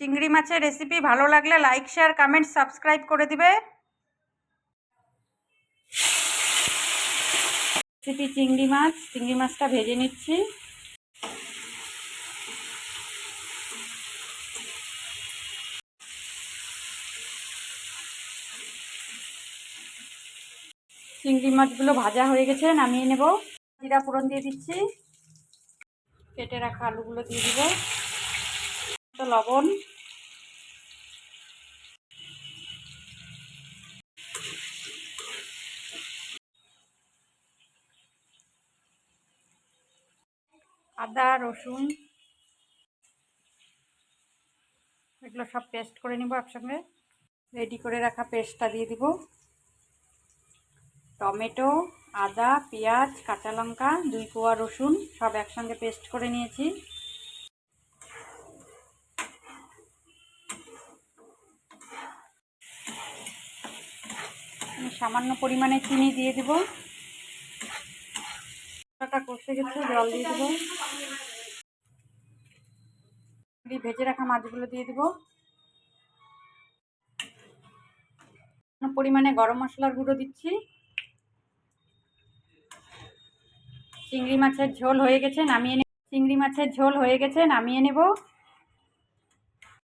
চিংড়ি মাছের রেসিপি ভালো লাগলে লাইক শেয়ার কমেন্ট সাবস্ক্রাইব করে দিবে। রেসিপি চিংড়ি মাছটা ভেজে নিচ্ছি। চিংড়ি মাছগুলো ভাজা হয়ে গেছে, নামিয়ে নেব। জিরা ফোড়ন দিয়ে দিচ্ছি, কেটে রাখা আলুগুলো দিয়ে দিব, লবণ, আদা রসুন এগুলো সব পেস্ট করে নিব একসঙ্গে। রেডি করে রাখা পেস্টটা দিয়ে দিব। টমেটো, আদা, পেঁয়াজ, কাঁচা লঙ্কা, 2 কোয়া রসুন সব একসঙ্গে পেস্ট করে নিয়েছি। সামান্য পরিমাণে চিনি দিয়ে দিব। কষে গেছে, জল দিয়ে দিব। ভেজে রাখা মাছগুলো দিয়ে দিব। পরিমাণে গরম মশলার গুঁড়ো দিচ্ছি। চিংড়ি মাছের ঝোল হয়ে গেছে, নামিয়ে নেব। চিংড়ি মাছের ঝোল হয়ে গেছে, নামিয়ে নেব।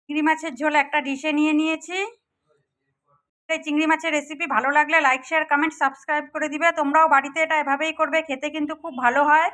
চিংড়ি মাছের ঝোল একটা ডিশে নিয়ে নিয়েছি। এই চিংড়ি মাছের রেসিপি ভালো লাগলে লাইক শেয়ার কমেন্ট সাবস্ক্রাইব করে দিবে। তোমরাও বাড়িতে এটা এভাবেই করবে, খেতে কিন্তু খুব ভালো হয়।